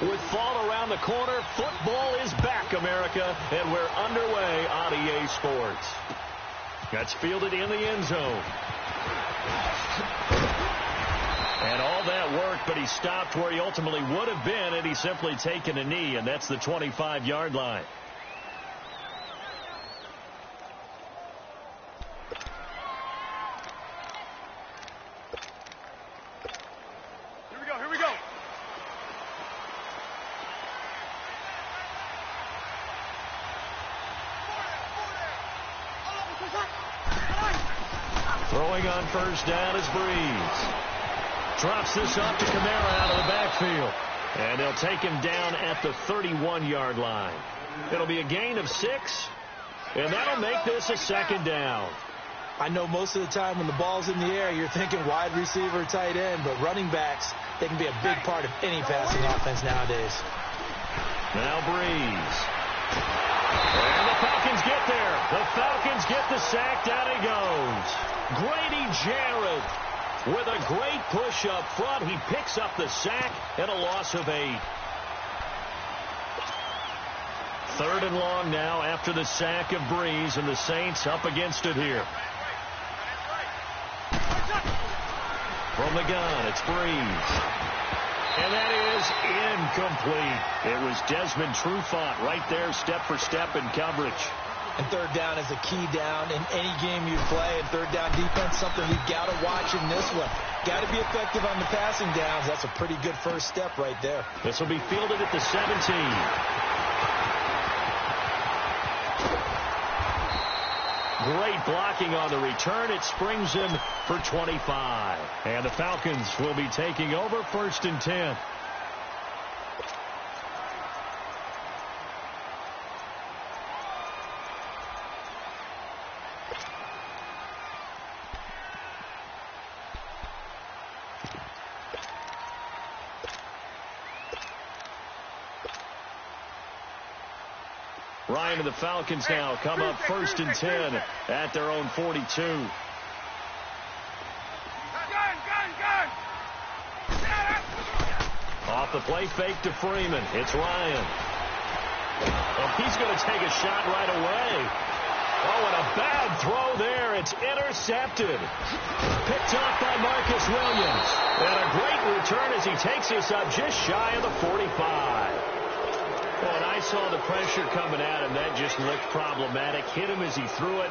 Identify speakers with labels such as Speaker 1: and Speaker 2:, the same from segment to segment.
Speaker 1: With fall around the corner, football is back, America, and we're underway on EA Sports. That's fielded in the end zone. And all that worked, but he stopped where he ultimately would have been had he simply taken a knee, and that's the 25-yard line.
Speaker 2: Here we go.
Speaker 1: Throwing on first down is Breeze. Drops this off to Kamara out of the backfield. And they'll take him down at the 31-yard line. It'll be a gain of 6, and that'll make this a second down.
Speaker 3: I know most of the time when the ball's in the air, you're thinking wide receiver, tight end, but running backs, they can be a big part of any passing offense nowadays.
Speaker 1: Now Breeze. And the Falcons get there. The Falcons get the sack. Down he goes. Grady Jarrett with a great push up front. He picks up the sack and a loss of 8. 3rd and long now after the sack of Breeze, and the Saints up against it here. From the gun, it's Breeze. And that is incomplete. It was Desmond Trufant right there, step for step in coverage.
Speaker 3: And 3rd down is a key down in any game you play. And 3rd down defense, something we've got to watch in this one. Got to be effective on the passing downs. That's a pretty good first step right there.
Speaker 1: This will be fielded at the 17. Great blocking on the return. It springs him for 25. And the Falcons will be taking over 1st and 10. Ryan and the Falcons now come up 1st and 10 at their own 42. Off the play fake to Freeman. It's Ryan. Oh, he's going to take a shot right away. Oh, and a bad throw there. It's intercepted. Picked off by Marcus Williams. And a great return as he takes us up just shy of the 45. And I saw the pressure coming at him. That just looked problematic. Hit him as he threw it,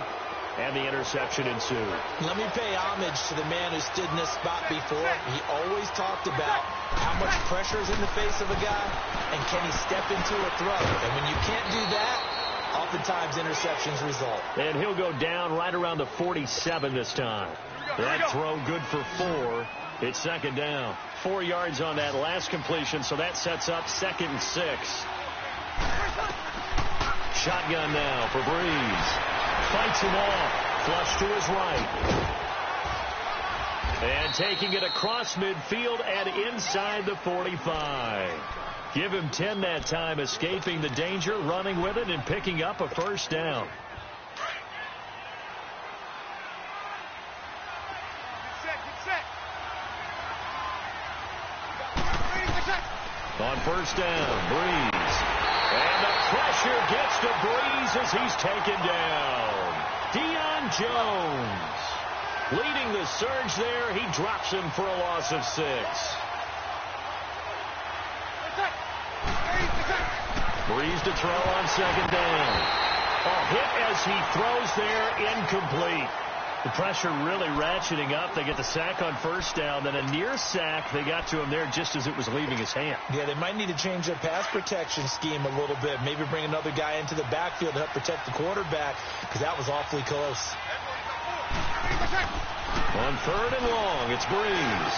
Speaker 1: and the interception ensued.
Speaker 3: Let me pay homage to the man who stood in this spot before. He always talked about how much pressure is in the face of a guy, and can he step into a throw. And when you can't do that, oftentimes interceptions result.
Speaker 1: And he'll go down right around the 47 this time. That throw good for 4. It's 2nd down. 4 yards on that last completion, so that sets up 2nd and 6. Shotgun now for Breeze. Fights him off. Flush to his right. And taking it across midfield and inside the 45. Give him 10 that time, escaping the danger, running with it, and picking up a 1st down. On 1st down, Breeze. And the pressure gets to Breeze as he's taken down. Deion Jones leading the surge there. He drops him for a loss of 6. Breeze to throw on 2nd down. A hit as he throws there, incomplete. The pressure really ratcheting up. They get the sack on 1st down. Then a near sack. They got to him there just as it was leaving his hand.
Speaker 3: Yeah, they might need to change their pass protection scheme a little bit. Maybe bring another guy into the backfield to help protect the quarterback, because that was awfully close.
Speaker 1: On 3rd and long, it's Breeze.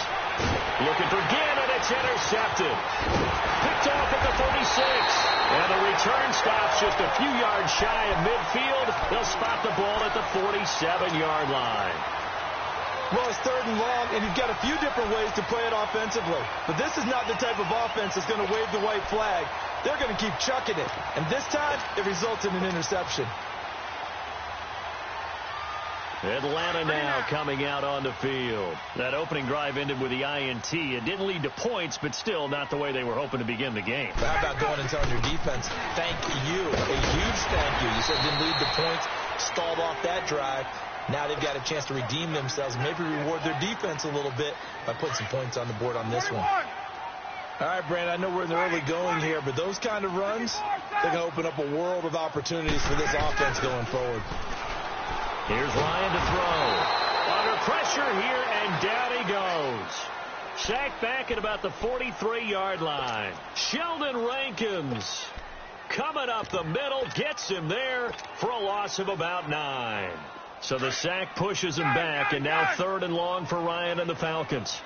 Speaker 1: Looking for Ginn, and it's intercepted. Picked off at the 36. And the return stops just a few yards shy of midfield. They'll spot the ball at the 47-yard line.
Speaker 3: Well, it's 3rd and long, and you've got a few different ways to play it offensively. But this is not the type of offense that's going to wave the white flag. They're going to keep chucking it. And this time, it results in an interception.
Speaker 1: Atlanta now coming out on the field. That opening drive ended with the INT. It didn't lead to points, but still not the way they were hoping to begin the game.
Speaker 3: How about going and telling your defense, thank you, a huge thank you. You said it didn't lead to points, stalled off that drive. Now they've got a chance to redeem themselves, maybe reward their defense a little bit by putting some points on the board on this one. All right, Brandon, I know we're in the early going here, but those kind of runs, they're going to open up a world of opportunities for this offense going forward.
Speaker 1: Here's Ryan to throw. Under pressure here, and down he goes. Sacked back at about the 43-yard line. Sheldon Rankins coming up the middle, gets him there for a loss of about 9. So the sack pushes him back, and now 3rd and long for Ryan and the Falcons.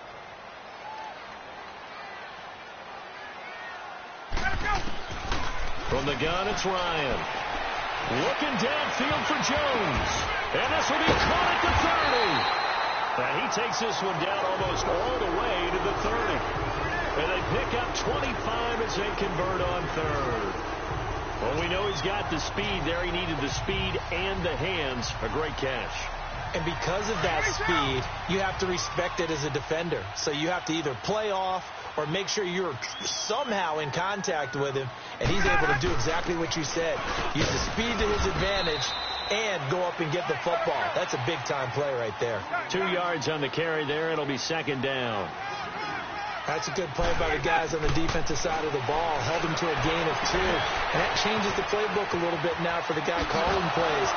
Speaker 1: From the gun, it's Ryan. Looking downfield for Jones. And this will be caught at the 30. Now he takes this one down almost all the way to the 30. And they pick up 25 as they convert on 3rd. Well, we know he's got the speed there. He needed the speed and the hands. A great catch.
Speaker 3: And because of that speed, you have to respect it as a defender. So you have to either play off or make sure you're somehow in contact with him, and he's able to do exactly what you said. Use the speed to his advantage and go up and get the football. That's a big-time play right there.
Speaker 1: 2 yards on the carry there. It'll be 2nd down.
Speaker 3: That's a good play by the guys on the defensive side of the ball. Held him to a gain of 2. And that changes the playbook a little bit now for the guy calling plays.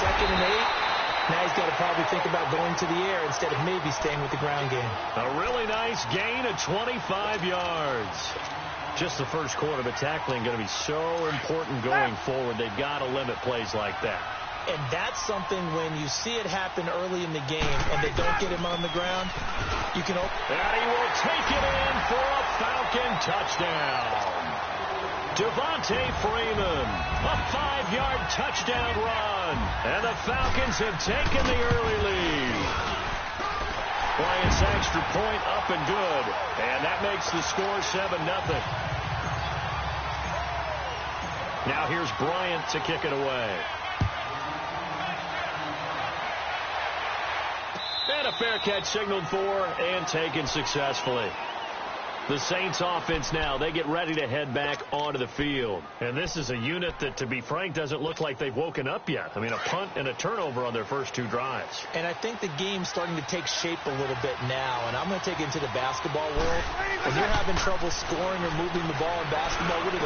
Speaker 3: 2nd and 8. Now he's got to probably think about going to the air instead of maybe staying with the ground game.
Speaker 1: A really nice gain of 25 yards. Just the first quarter, but tackling going to be so important going forward. They've got to limit plays like that.
Speaker 3: And that's something when you see it happen early in the game and they don't get him on the ground, you can open.
Speaker 1: And he will take it in for a Falcon touchdown. Devontae Freeman, a 5-yard touchdown run. And the Falcons have taken the early lead. Bryant's extra point up and good. And that makes the score 7-0. Now here's Bryant to kick it away. And a fair catch signaled for and taken successfully. The Saints offense now, they get ready to head back onto the field. And this is a unit that, to be frank, doesn't look like they've woken up yet. I mean, a punt and a turnover on their first 2 drives.
Speaker 3: And I think the game's starting to take shape a little bit now. And I'm going to take it into the basketball world. When you're having trouble scoring or moving the ball in basketball, what do?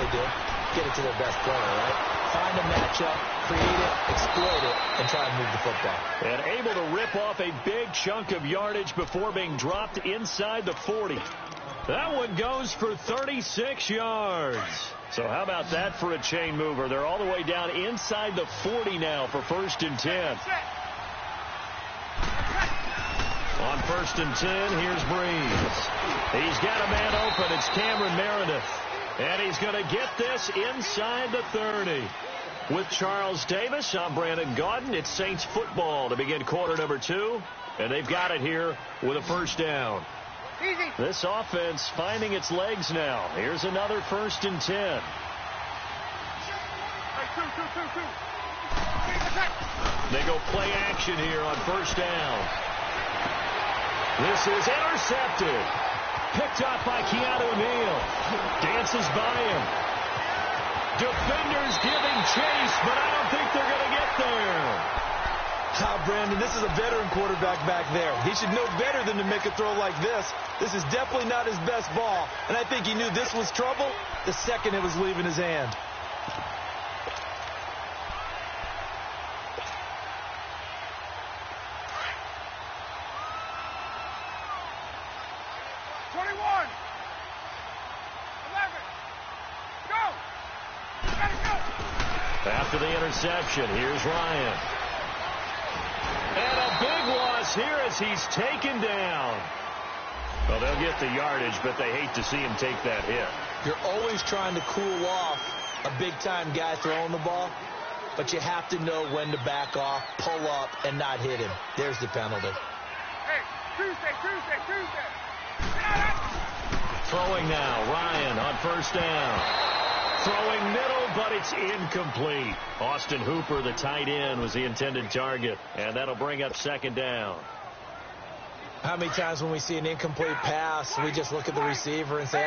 Speaker 3: Get it to their best player, right? Find a matchup, create it, exploit it, and try and move the football.
Speaker 1: And able to rip off a big chunk of yardage before being dropped inside the 40. That one goes for 36 yards. So how about that for a chain mover? They're all the way down inside the 40 now for 1st and 10. On 1st and 10, here's Breeze. He's got a man open. It's Cameron Meredith. And he's going to get this inside the 30. With Charles Davis, I'm Brandon Gaudin. It's Saints football to begin quarter number 2. And they've got it here with a 1st down.
Speaker 2: Easy.
Speaker 1: This offense finding its legs now. Here's another 1st and 10. They go play action here on 1st down. This is intercepted. Picked up by Keanu Neal. Dances by him. Defenders giving chase, but I don't think they're going to get there.
Speaker 3: Brandon, this is a veteran quarterback back there. He should know better than to make a throw like this. This is definitely not his best ball, and I think he knew this was trouble the second it was leaving his hand.
Speaker 1: After the interception, here's Ryan. And a big loss here as he's taken down. Well, they'll get the yardage, but they hate to see him take that hit.
Speaker 3: You're always trying to cool off a big-time guy throwing the ball, but you have to know when to back off, pull up, and not hit him. There's the penalty.
Speaker 2: Hey, Tuesday.
Speaker 1: Throwing now, Ryan on 1st down. Throwing middle, but it's incomplete. Austin Hooper, the tight end, was the intended target, and that'll bring up second down.
Speaker 3: How many times when we see an incomplete pass, we just look at the receiver and say,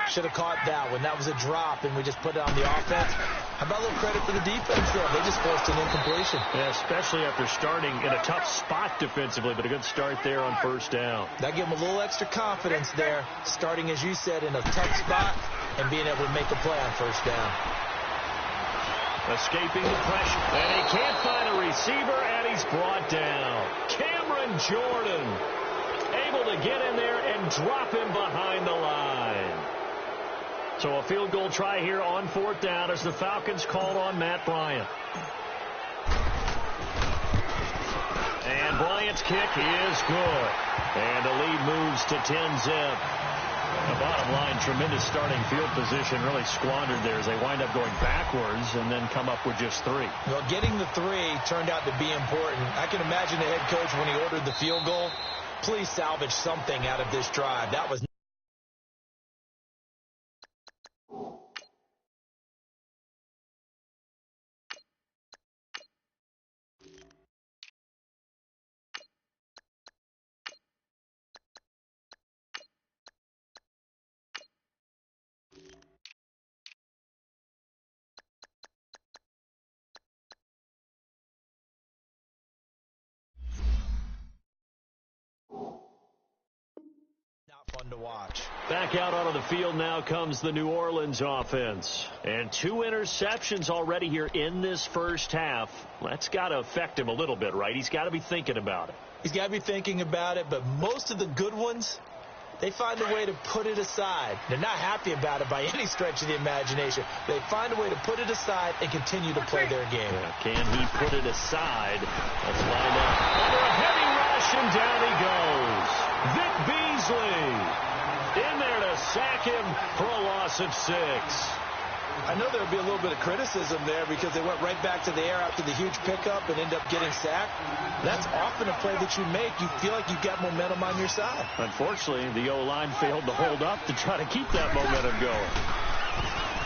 Speaker 3: should have caught that one. That was a drop, and we just put it on the offense. How about a little credit for the defense there? They just forced an incompletion.
Speaker 1: Yeah, especially after starting in a tough spot defensively, but a good start there on first down.
Speaker 3: That gave them a little extra confidence there, starting, as you said, in a tough spot and being able to make a play on first down.
Speaker 1: Escaping the pressure, and he can't find a receiver, and he's brought down. Cameron Jordan able to get in there and drop him behind the line. So a field goal try here on fourth down as the Falcons called on Matt Bryant. And Bryant's kick is good. And the lead moves to 10-zip. The bottom line, tremendous starting field position, really squandered there as they wind up going backwards and then come up with just 3.
Speaker 3: Well, getting the 3 turned out to be important. I can imagine the head coach when he ordered the field goal, please salvage something out of this drive. That was fun to watch.
Speaker 1: Back out onto the field now comes the New Orleans offense. And 2 interceptions already here in this first half. That's got to affect him a little bit, right? He's got to be thinking about it.
Speaker 3: He's got to be thinking about it, but most of the good ones, they find a way to put it aside. They're not happy about it by any stretch of the imagination. They find a way to put it aside and continue to play their game.
Speaker 1: Yeah, can he put it aside? Let's find out. Under a heavy rush, and down he goes. Vic Beasley in there to sack him for a loss of 6.
Speaker 3: I know there would be a little bit of criticism there because they went right back to the air after the huge pickup and end up getting sacked. That's often a play that you make. You feel like you've got momentum on your side.
Speaker 1: Unfortunately, the O-line failed to hold up to try to keep that momentum going.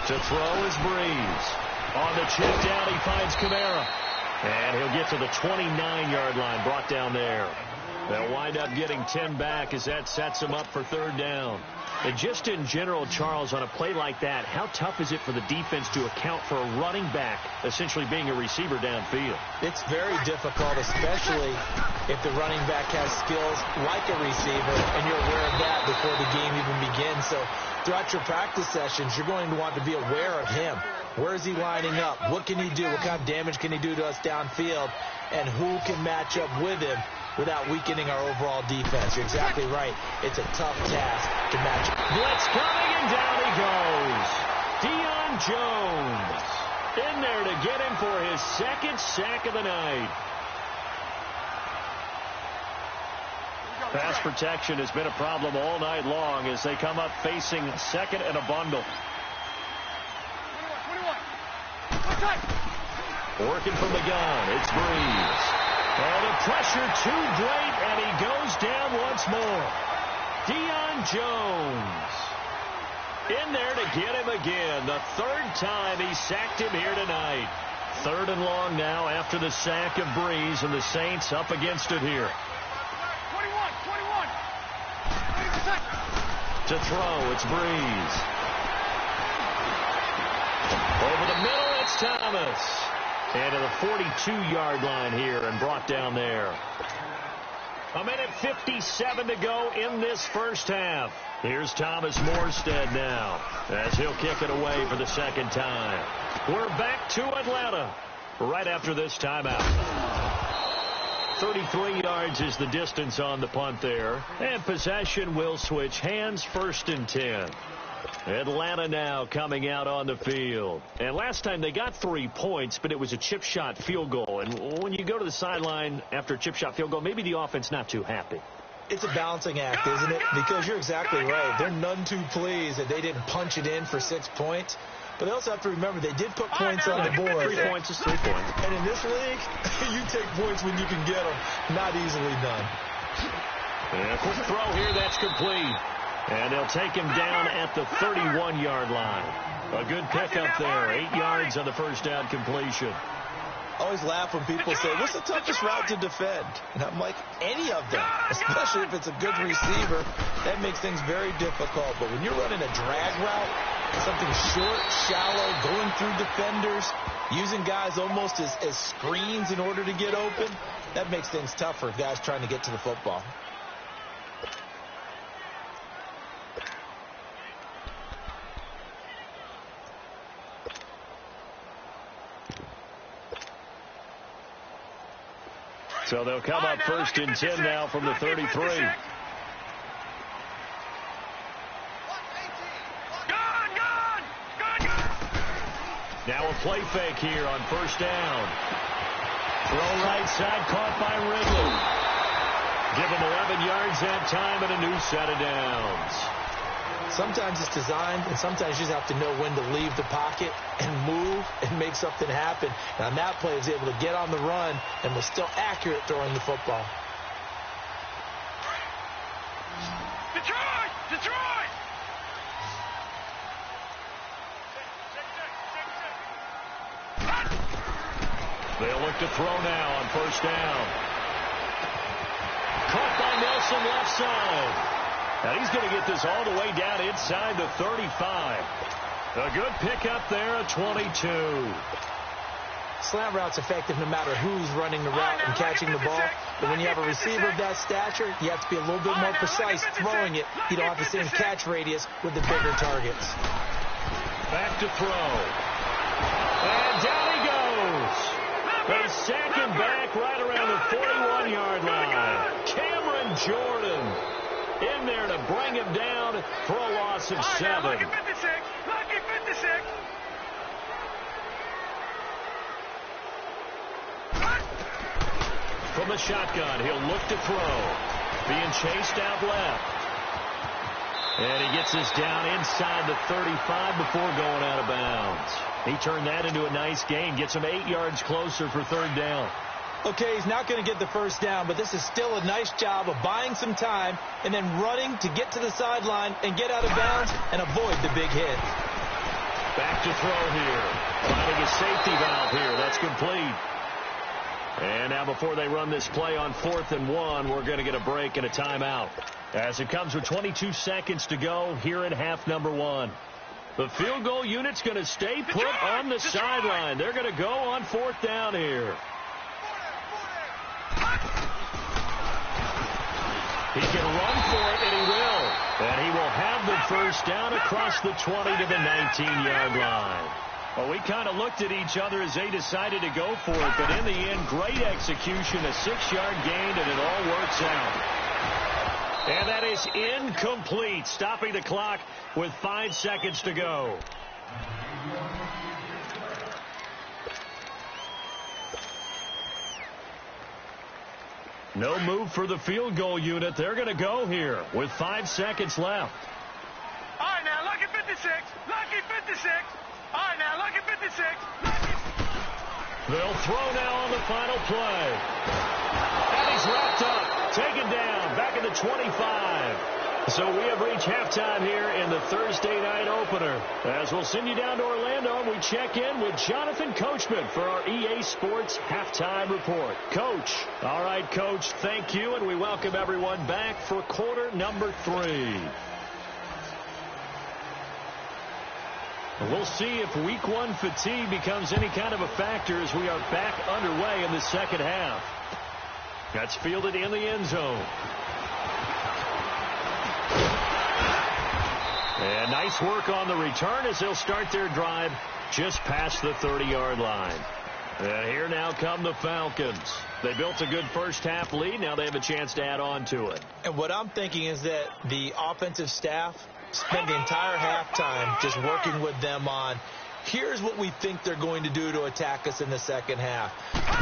Speaker 1: To throw is Breeze. On the check down, he finds Kamara. And he'll get to the 29-yard line, brought down there. They'll wind up getting 10 back as that sets them up for third down. And just in general, Charles, on a play like that, how tough is it for the defense to account for a running back essentially being a receiver downfield?
Speaker 3: It's very difficult, especially if the running back has skills like a receiver, and you're aware of that before the game even begins. So throughout your practice sessions, you're going to want to be aware of him. Where is he lining up? What can he do? What kind of damage can he do to us downfield? And who can match up with him without weakening our overall defense? You're exactly right. It's a tough task to match.
Speaker 1: Blitz coming, and down he goes. Deion Jones in there to get him for his 2nd sack of the night. Pass protection has been a problem all night long as they come up facing 2nd and a bundle.
Speaker 2: 21.
Speaker 1: Working from the gun, it's Breeze. Oh, the pressure too great, and he goes down once more. Deion Jones in there to get him again. The 3rd time he sacked him here tonight. 3rd and long now after the sack of Breeze, and the Saints up against it here.
Speaker 2: 21.
Speaker 1: To throw, it's Breeze. Over the middle, it's Thomas. And to the 42-yard line here and brought down there. 1:57 to go in this first half. Here's Thomas Morstead now as he'll kick it away for the 2nd time. We're back to Atlanta right after this timeout. 33 yards is the distance on the punt there. And possession will switch hands, 1st and 10. Atlanta now coming out on the field. And last time they got 3 points, but it was a chip shot field goal. And when you go to the sideline after a chip shot field goal, maybe the offense not too happy.
Speaker 3: It's a balancing act, isn't it? Because you're exactly right. They're none too pleased that they didn't punch it in for 6 points. But they also have to remember they did put points on the board.
Speaker 1: 3 points is 3 points.
Speaker 3: And in this league, you take points when you can get them. Not easily done.
Speaker 1: And a quick throw here, that's complete. And they'll take him down at the 31-yard line. A good pickup there. 8 yards on the first down completion.
Speaker 3: I always laugh when people say, what's the toughest route to defend? And I'm like, any of them, especially if it's a good receiver. That makes things very difficult. But when you're running a drag route, something short, shallow, going through defenders, using guys almost as screens in order to get open, that makes things tough for guys trying to get to the football.
Speaker 1: So they'll come up first and 10 now from the 33. Now a play fake here on first down. Throw right side, caught by Ridley. Give him 11 yards that time and a new set of downs.
Speaker 3: Sometimes it's designed, and sometimes you just have to know when to leave the pocket and move and make something happen. And on that play, he was able to get on the run and was still accurate throwing the football.
Speaker 2: Detroit! Detroit!
Speaker 1: They'll look to throw now on first down. Caught by Nelson left side. And he's going to get this all the way down inside the 35. A good pickup there at 22.
Speaker 3: Slant route's effective no matter who's running the route and catching the ball. But when you have a receiver of that stature, you have to be a little bit more precise throwing it. You don't have the same catch radius with the bigger targets.
Speaker 1: Back to throw. And down he goes. They sack him back right around the 41-yard line. Cameron Jordan in there to bring him down for a loss of 7.
Speaker 2: Lucky 56. Lucky 56.
Speaker 1: From the shotgun, he'll look to throw. Being chased out left. And he gets this down inside the 35 before going out of bounds. He turned that into a nice gain. Gets him 8 yards closer for third down.
Speaker 3: Okay, he's not going to get the first down, but this is still a nice job of buying some time and then running to get to the sideline and get out of bounds and avoid the big hit.
Speaker 1: Back to throw here. Finding a safety valve here. That's complete. And now before they run this play on 4th and 1, we're going to get a break and a timeout. As it comes with 22 seconds to go here in half number 1. The field goal unit's going to stay put on the sideline. They're going to go on 4th down here. He can run for it, and he will. And he will have the first down across the 20 to the 19-yard line. Well, we kind of looked at each other as they decided to go for it, but in the end, great execution, a 6-yard gain, and it all works out. And that is incomplete, stopping the clock with 5 seconds to go. No move for the field goal unit. They're going to go here with 5 seconds left.
Speaker 2: All right, now, lucky 56. Lucky 56. All right, now, lucky 56. Lucky.
Speaker 1: They'll throw now on the final play. And he's wrapped up, taken down, back at the 25. So we have reached halftime here in the Thursday night opener. As we'll send you down to Orlando, we check in with Jonathan Coachman for our EA Sports Halftime Report. Coach. All right, Coach, thank you, and we welcome everyone back for quarter number 3. We'll see if week 1 fatigue becomes any kind of a factor as we are back underway in the second half. That's fielded in the end zone. And nice work on the return as they'll start their drive just past the 30-yard line. And here now come the Falcons. They built a good first half lead. Now they have a chance to add on to it.
Speaker 3: And what I'm thinking is that the offensive staff spent the entire halftime just working with them on, here's what we think they're going to do to attack us in the second half.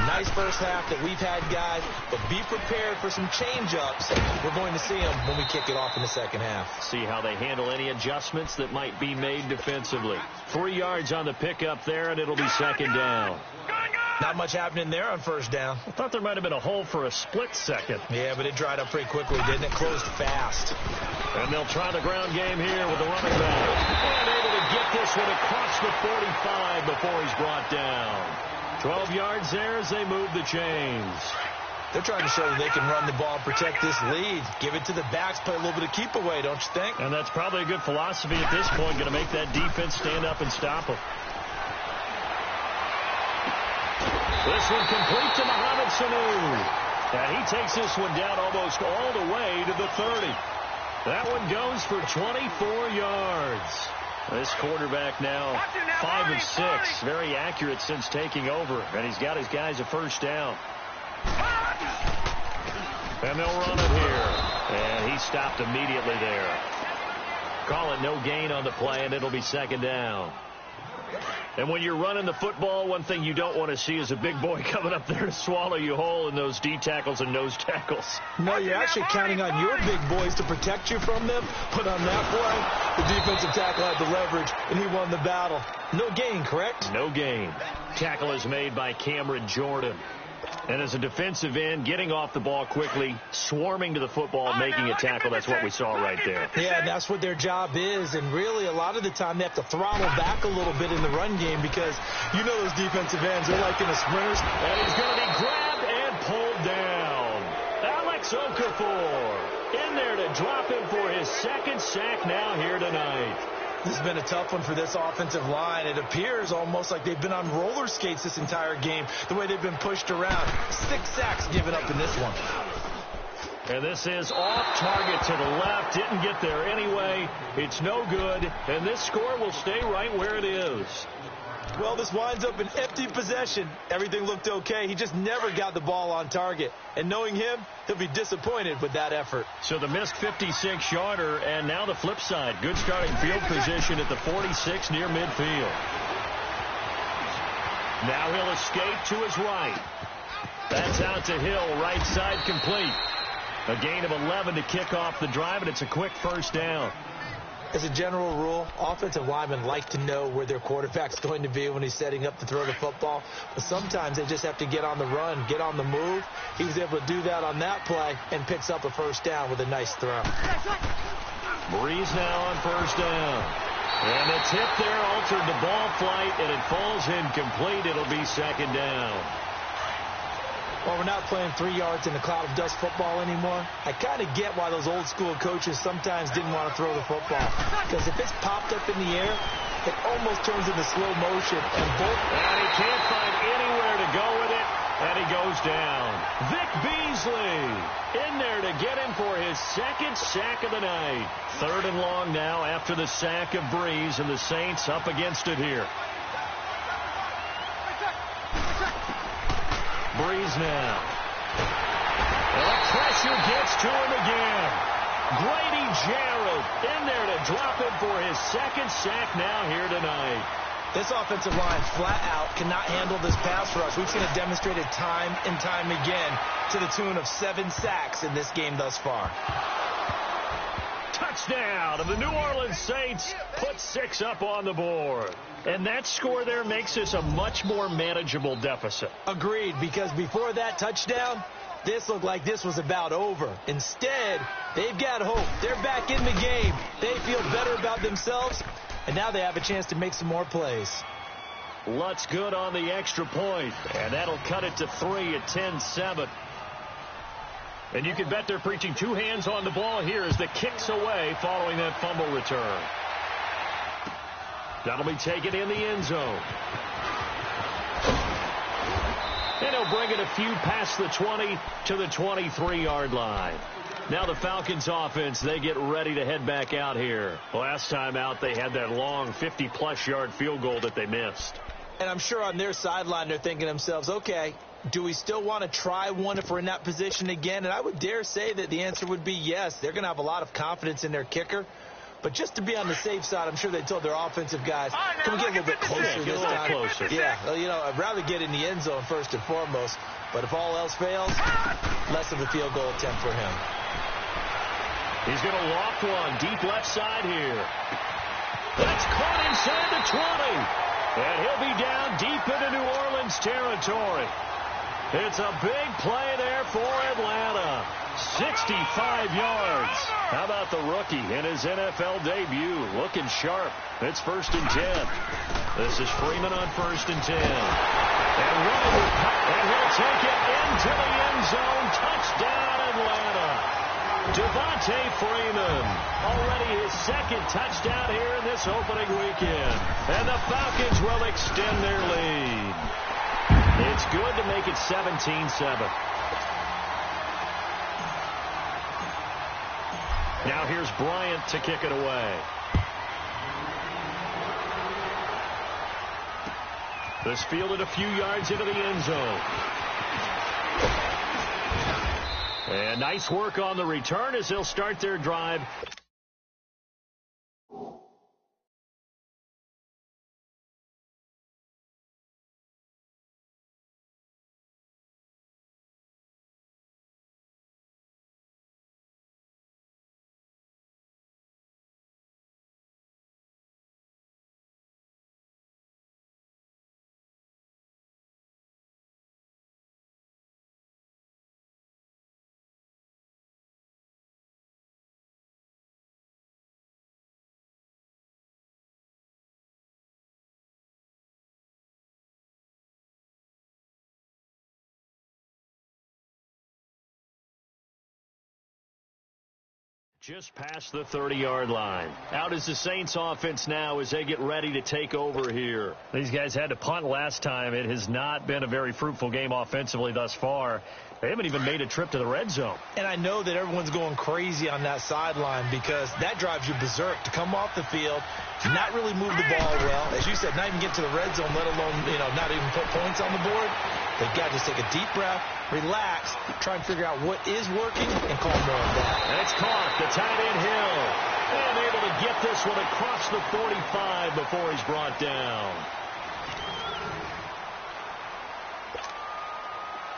Speaker 3: Nice first half that we've had, guys, but be prepared for some change-ups. We're going to see them when we kick it off in the second half.
Speaker 1: See how they handle any adjustments that might be made defensively. 3 yards on the pickup there, and it'll be second down.
Speaker 2: Gun, gun!
Speaker 3: Not much happening there on first down.
Speaker 1: I thought there might have been a hole for a split second.
Speaker 3: Yeah, but it dried up pretty quickly, didn't it? Closed fast.
Speaker 1: And they'll try the ground game here with the running back. And able to get this one across the 45 before he's brought down. 12 yards there as they move the chains.
Speaker 3: They're trying to show that they can run the ball and protect this lead. Give it to the backs, play a little bit of keep away, don't you think?
Speaker 1: And that's probably a good philosophy at this point, going to make that defense stand up and stop them. This one complete to Mohamed Sanu. And he takes this one down almost all the way to the 30. That one goes for 24 yards. This quarterback now 5 of 6. Very accurate since taking over. And he's got his guys a first down. And they'll run it here. And he stopped immediately there. Call it no gain on the play, and it'll be second down. And when you're running the football, one thing you don't want to see is a big boy coming up there to swallow you whole in those D tackles and nose tackles.
Speaker 3: No, you're actually counting on your big boys to protect you from them. But on that play, the defensive tackle had the leverage, and he won the battle. No gain, correct?
Speaker 1: No gain. Tackle is made by Cameron Jordan. And as a defensive end, getting off the ball quickly, swarming to the football, making a tackle, that's what we saw right there.
Speaker 3: Yeah, and that's what their job is. And really, a lot of the time, they have to throttle back a little bit in the run game because you know those defensive ends, they're like in the sprinters.
Speaker 1: And he's going to be grabbed and pulled down. Alex Okafor in there to drop him for his second sack now here tonight.
Speaker 3: This has been a tough one for this offensive line. It appears almost like they've been on roller skates this entire game, the way they've been pushed around. 6 sacks given up in this one.
Speaker 1: And this is off target to the left. Didn't get there anyway. It's no good. And this score will stay right where it is.
Speaker 3: Well, this winds up an empty possession. Everything looked okay. He just never got the ball on target. And knowing him, he'll be disappointed with that effort.
Speaker 1: So the missed 56-yarder, and now the flip side. Good starting field position at the 46 near midfield. Now he'll escape to his right. That's out to Hill, right side complete. A gain of 11 to kick off the drive, and it's a quick first down.
Speaker 3: As a general rule, offensive linemen like to know where their quarterback's going to be when he's setting up to throw the football. But sometimes they just have to get on the run, get on the move. He was able to do that on that play and picks up a first down with a nice throw.
Speaker 1: Breeze now on first down. And the tip there altered the ball flight, and it falls incomplete. It'll be second down.
Speaker 3: Well, we're not playing 3 yards in a cloud of dust football anymore. I kind of get why those old school coaches sometimes didn't want to throw the football. Because if it's popped up in the air, it almost turns into slow motion. And
Speaker 1: he can't find anywhere to go with it, and he goes down. Vic Beasley in there to get him for his second sack of the night. 3rd and long now after the sack of Breeze, and the Saints up against it here. Breeze now. And the pressure gets to him again. Grady Jarrett in there to drop him for his second sack now here tonight.
Speaker 3: This offensive line flat out cannot handle this pass rush. We've seen it demonstrated time and time again to the tune of 7 sacks in this game thus far.
Speaker 1: Touchdown, and the New Orleans Saints put 6 up on the board. And that score there makes this a much more manageable deficit.
Speaker 3: Agreed, because before that touchdown, this looked like this was about over. Instead, they've got hope. They're back in the game. They feel better about themselves, and now they have a chance to make some more plays.
Speaker 1: Lutz good on the extra point, and that'll cut it to 3 at 10-7. And you can bet they're preaching 2 hands on the ball here as the kick's away following that fumble return. That'll be taken in the end zone. And he'll bring it a few past the 20 to the 23-yard line. Now the Falcons offense, they get ready to head back out here. Last time out, they had that long 50-plus yard field goal that they missed.
Speaker 3: And I'm sure on their sideline, they're thinking to themselves, okay, do we still want to try one if we're in that position again? And I would dare say that the answer would be yes. They're going to have a lot of confidence in their kicker. But just to be on the safe side, I'm sure they told their offensive guys, can we get a little bit closer this time?
Speaker 1: Closer.
Speaker 3: Yeah, well, you know, I'd rather get in the end zone first and foremost. But if all else fails, less of a field goal attempt for him.
Speaker 1: He's going to loft one deep left side here. That's caught inside the 20. And he'll be down deep into New Orleans territory. It's a big play there for Atlanta. 65 yards. How about the rookie in his NFL debut? Looking sharp. It's 1st and 10. This is Freeman on 1st and 10. And he'll take it into the end zone. Touchdown, Atlanta. Devontae Freeman, already his 2nd touchdown here in this opening weekend. And the Falcons will extend their lead. It's good to make it 17-7. Now here's Bryant to kick it away. This fielded a few yards into the end zone. And nice work on the return as they'll start their drive. Just past the 30-yard line. Out is the Saints offense now as they get ready to take over here. These guys had to punt last time. It has not been a very fruitful game offensively thus far. They haven't even made a trip to the red zone.
Speaker 3: And I know that everyone's going crazy on that sideline because that drives you berserk to come off the field, not really move the ball well. As you said, not even get to the red zone, let alone, not even put points on the board. They've got to just take a deep breath, relax, try and figure out what is working, and call more of that.
Speaker 1: And it's caught. The tight end Hill. And able to get this one across the 45 before he's brought down.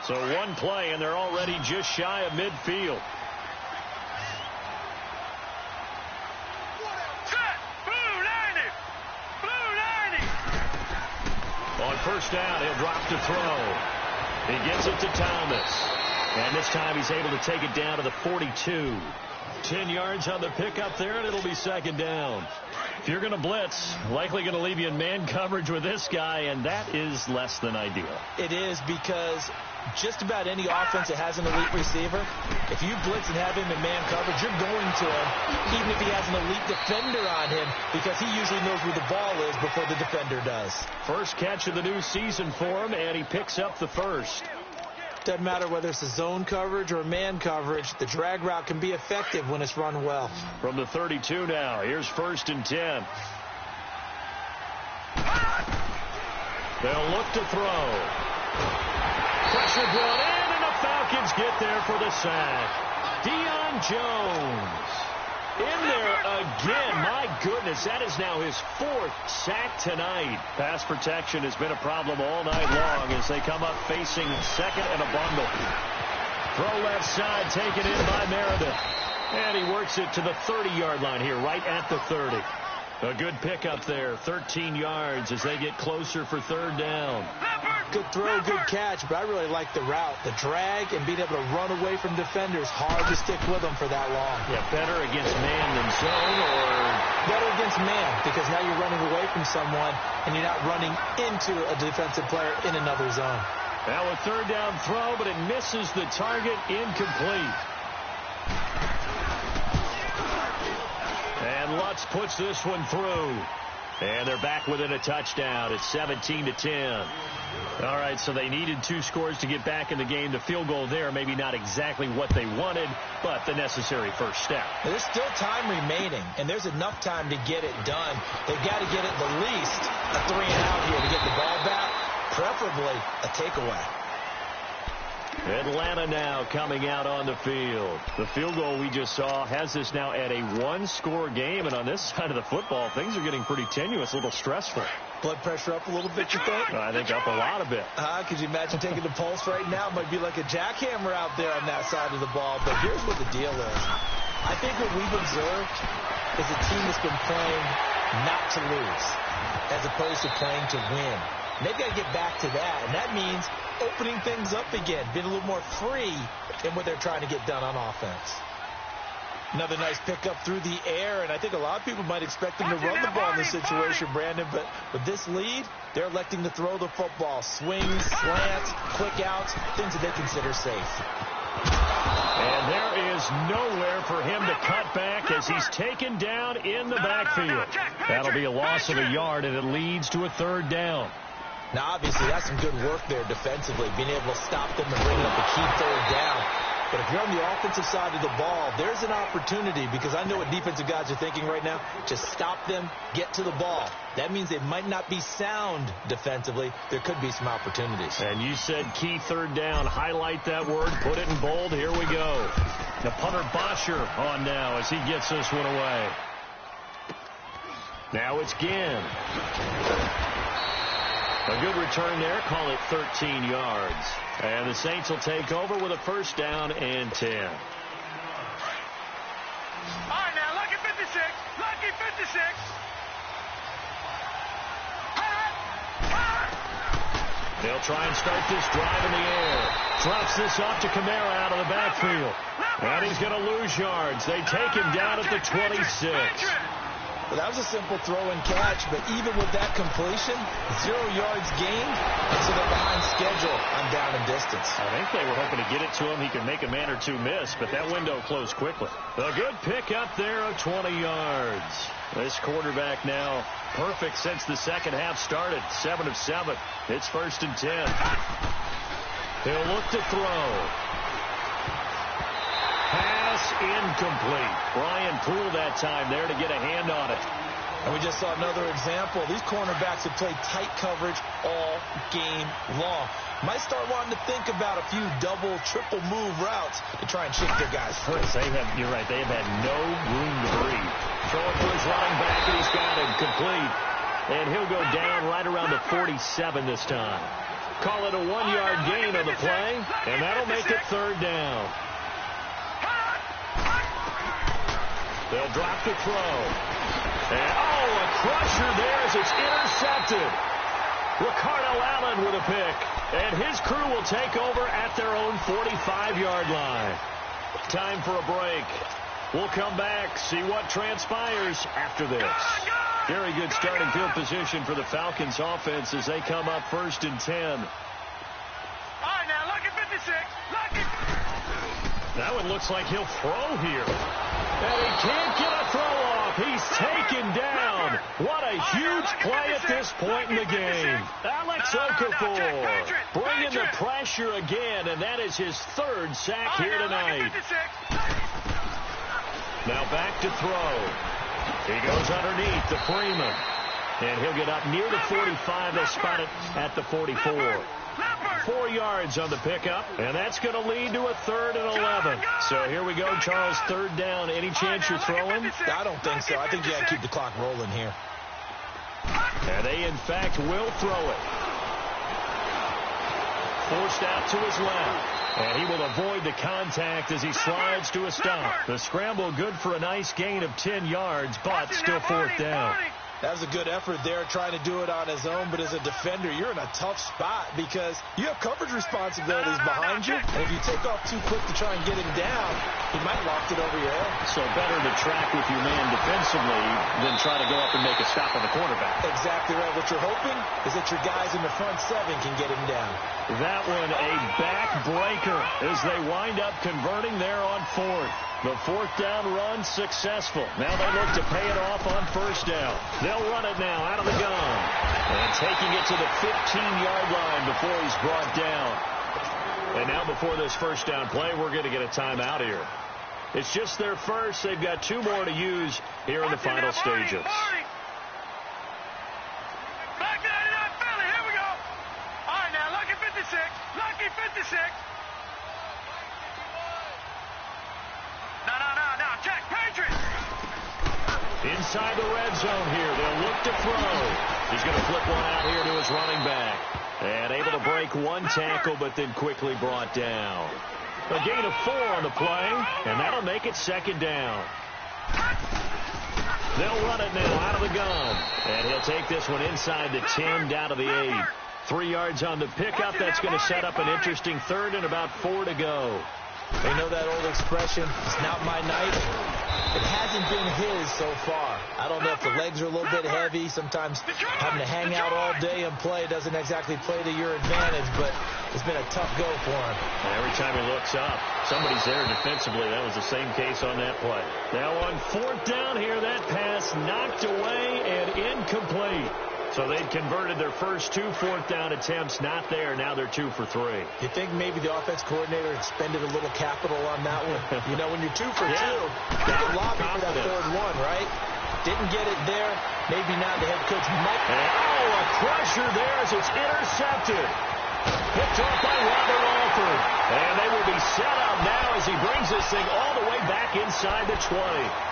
Speaker 1: So one play, and they're already just shy of midfield.
Speaker 2: Set! Blue 90! Blue 90!
Speaker 1: On 1st down, he'll drop to throw. He gets it to Thomas. And this time he's able to take it down to the 42. 10 yards on the pickup there, and it'll be 2nd down. If you're going to blitz, likely going to leave you in man coverage with this guy, and that is less than ideal.
Speaker 3: It is because just about any offense that has an elite receiver, if you blitz and have him in man coverage, you're going to him, even if he has an elite defender on him, because he usually knows where the ball is before the defender does.
Speaker 1: First catch of the new season for him, and he picks up the 1st.
Speaker 3: Doesn't matter whether it's a zone coverage or man coverage, the drag route can be effective when it's run well.
Speaker 1: From the 32 now, here's 1st and 10. They'll look to throw. Pressure brought in, and the Falcons get there for the sack. Deion Jones in there again. My goodness, that is now his 4th sack tonight. Pass protection has been a problem all night long as they come up facing 2nd and a bundle. Throw left side, taken in by Meredith. And he works it to the 30-yard line here, right at the 30. A good pickup there, 13 yards as they get closer for 3rd down.
Speaker 3: Good throw, good catch, but I really like the route. The drag and being able to run away from defenders, hard to stick with them for that long.
Speaker 1: Yeah, better against man than zone, or
Speaker 3: better against man, because now you're running away from someone and you're not running into a defensive player in another zone.
Speaker 1: Now a 3rd down throw, but it misses the target, incomplete. And Lutz puts this one through. And they're back within a touchdown. It's 17-10. All right, so they needed 2 scores to get back in the game. The field goal there, maybe not exactly what they wanted, but the necessary first step.
Speaker 3: There's still time remaining, and there's enough time to get it done. They've got to get at the least a 3-and-out here to get the ball back, preferably a takeaway.
Speaker 1: Atlanta now coming out on the field. The field goal we just saw has this now at a 1-score game, and on this side of the football, things are getting pretty tenuous, a little stressful.
Speaker 3: Blood pressure up a little bit, you think?
Speaker 1: I think up a lot of it.
Speaker 3: Could you imagine taking the pulse right now? It might be like a jackhammer out there on that side of the ball, but here's what the deal is. I think what we've observed is a team that's been playing not to lose, as opposed to playing to win. And they've got to get back to that, and that means opening things up again, being a little more free in what they're trying to get done on offense. Another nice pickup through the air, and I think a lot of people might expect them to run the ball in this situation, Brandon, but with this lead, they're electing to throw the football. Swings, slants, quick outs, things that they consider safe.
Speaker 1: And there is nowhere for him to cut back as he's taken down in the backfield. That'll be a loss of a yard, and it leads to a third down.
Speaker 3: Now, obviously, that's some good work there defensively, being able to stop them and bring up a key third down. But if you're on the offensive side of the ball, there's an opportunity, because I know what defensive guys are thinking right now. Just stop them, get to the ball. That means they might not be sound defensively. There could be some opportunities.
Speaker 1: And you said key third down. Highlight that word. Put it in bold. Here we go. The punter Bosher on now as he gets this one away. Now it's Ginn. A good return there. Call it 13 yards. And the Saints will take over with a first down and 10.
Speaker 2: All right, now, lucky 56. Lucky 56.
Speaker 1: They'll try and start this drive in the air. Drops this off to Kamara out of the backfield. And he's going to lose yards. They take him down at the 26.
Speaker 3: Well, that was a simple throw and catch, but even with that completion, 0 yards gained, so they're behind schedule on down and distance.
Speaker 1: I think they were hoping to get it to him. He could make a man or two miss, but that window closed quickly. A good pick up there of 20 yards. This quarterback now perfect since the second half started. 7 of 7. It's first and 10. He'll look to throw. Pass incomplete. Brian Poole that time there to get a hand on it.
Speaker 3: And we just saw another example. These cornerbacks have played tight coverage all game long. Might start wanting to think about a few double, triple move routes to try and shift their guys free.
Speaker 1: You're right. They have had no room to breathe. Throwing for his running back, and he's got it complete. And he'll go down right around the 47 this time. Call it a 1-yard gain on the play, and that'll make it third down. They'll drop the throw. And, a crusher there as it's intercepted. Ricardo Allen with a pick. And his crew will take over at their own 45-yard line. Time for a break. We'll come back, see what transpires after this. Very good starting field position for the Falcons offense as they come up first and 10.
Speaker 2: All right, now, lucky 56. Lucky.
Speaker 1: That one looks like he'll throw here. And he can't get a throw off. He's taken down. What a huge play at this point in the game. Alex Okafor bringing the pressure again, and that is his third sack here tonight. Now back to throw. He goes underneath to Freeman. And he'll get up near the 45. They'll spot it at the 44. 4 yards on the pickup, and that's going to lead to a third and 11. So here we go, Charles, third down. Any chance you're throwing?
Speaker 3: I don't think so. I think you got to keep the clock rolling here.
Speaker 1: And they, in fact, will throw it. Forced out to his left. And he will avoid the contact as he slides to a stop. The scramble good for a nice gain of 10 yards, but still fourth down.
Speaker 3: That was a good effort there, trying to do it on his own. But as a defender, you're in a tough spot because you have coverage responsibilities behind you. And if you take off too quick to try and get him down, he might loft it over your head.
Speaker 1: So better to track with your man defensively than try to go up and make a stop on the quarterback.
Speaker 3: Exactly right. What you're hoping is that your guys in the front seven can get him down.
Speaker 1: That one a backbreaker as they wind up converting there on fourth. The fourth down run successful. Now they look to pay it off on first down. They'll run it now out of the gun. And taking it to the 15-yard line before he's brought down. And now before this first down play, we're going to get a timeout here. It's just their first. They've got 2 more to use here in the final stages.
Speaker 2: Back 99 Philly, here we go. All right, now, lucky 56. Lucky 56. No, check, Patriots.
Speaker 1: Inside the red zone here. They'll look to throw. He's going to flip one out here to his running back. And able to break one tackle, but then quickly brought down. A gain of 4 on the play, and that'll make it second down. They'll run it now out of the gun. And he'll take this one inside the 10, down to the 8. 3 yards on the pickup. That's going to set up an interesting third and about 4 to go.
Speaker 3: They know that old expression, it's not my night. It hasn't been his so far. I don't know if the legs are a little bit heavy. Sometimes having to hang out all day and play doesn't exactly play to your advantage, but it's been a tough go for him.
Speaker 1: And every time he looks up, somebody's there defensively. That was the same case on that play. Now on 4th down here, that pass knocked away and incomplete. So they'd converted their first 2 4th down attempts. Not there. Now they're 2 for 3.
Speaker 3: You think maybe the offense coordinator expended a little capital on that one? You know, when you're 2 for 2, you can lobby for that 3rd one, right? Didn't get it there. Maybe now the head coach might.
Speaker 1: Oh, a crusher there as it's intercepted. Picked off by Robert Alford. And they will be set up now as he brings this thing all the way back inside the 20.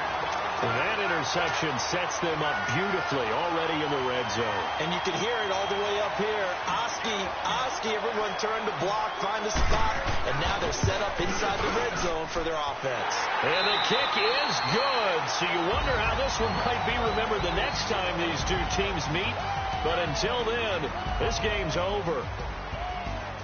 Speaker 1: That interception sets them up beautifully already in the red zone.
Speaker 3: And you can hear it all the way up here. Oski, everyone turned to block, find the spot, and now they're set up inside the red zone for their offense.
Speaker 1: And the kick is good. So you wonder how this one might be remembered the next time these two teams meet. But until then, this game's over.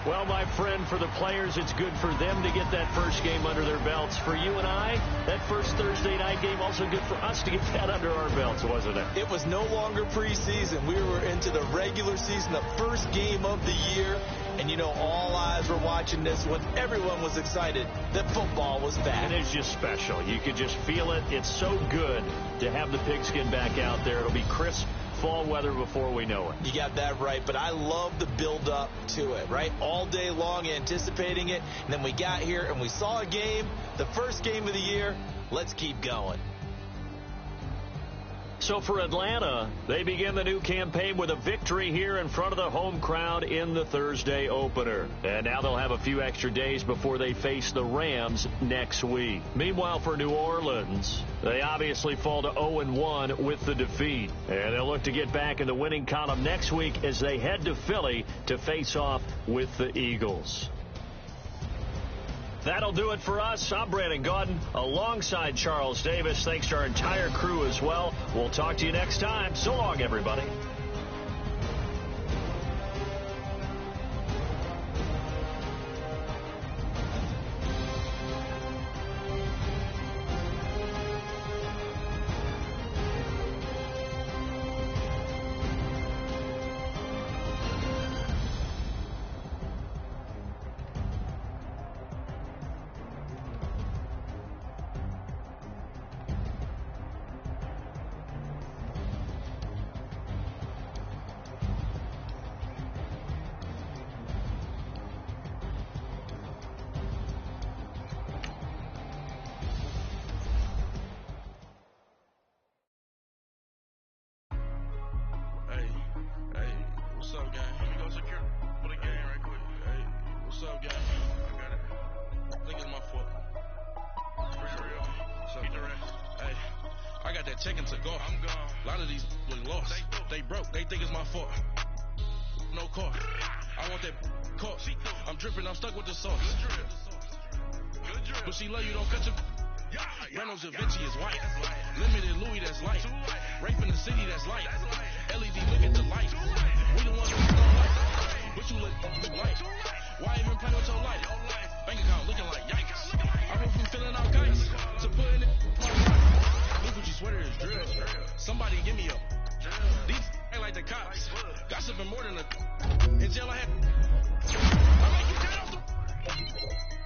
Speaker 1: Well, my friend, for the players, it's good for them to get that first game under their belts. For you and I, that first Thursday night game, also good for us to get that under our belts, wasn't it?
Speaker 3: It was no longer preseason. We were into the regular season, the first game of the year. And, you know, all eyes were watching this when everyone was excited that football was back.
Speaker 1: And it's just special. You could just feel it. It's so good to have the pigskin back out there. It'll be crisp fall weather before we know it.
Speaker 3: You got that right, but I love the build-up to it, right? All day long anticipating it, and then we got here and we saw a game, the first game of the year. Let's keep going.
Speaker 1: So for Atlanta, they begin the new campaign with a victory here in front of the home crowd in the Thursday opener. And now they'll have a few extra days before they face the Rams next week. Meanwhile, for New Orleans, they obviously fall to 0-1 with the defeat. And they'll look to get back in the winning column next week as they head to Philly to face off with the Eagles. That'll do it for us. I'm Brandon Gaudin alongside Charles Davis. Thanks to our entire crew as well. We'll talk to you next time. So long, everybody.
Speaker 4: What's up, gang? Let me go secure for the game right quick. Hey, what's up, gang? I got it. I think it's my fault. For real. What's up, hey, I got that check-in to go. I'm gone. A lot of these was lost. They broke. They think it's my fault. No car. I want that car. I'm dripping. I'm stuck with the sauce. Good drip. But she love you. Don't cut your... Reynolds Da Vinci is white. Limited Louis, that's light. Rape in the city, that's light. LED, look at the light. We the ones who don't like. But you look like. Why even play with your life? Bank account looking like yikes. I went from filling out kites to putting it on my Look what you sweater is drill. Somebody give me up. These ain't like the cops. Gossiping more than a... In jail I had... I make you get off the...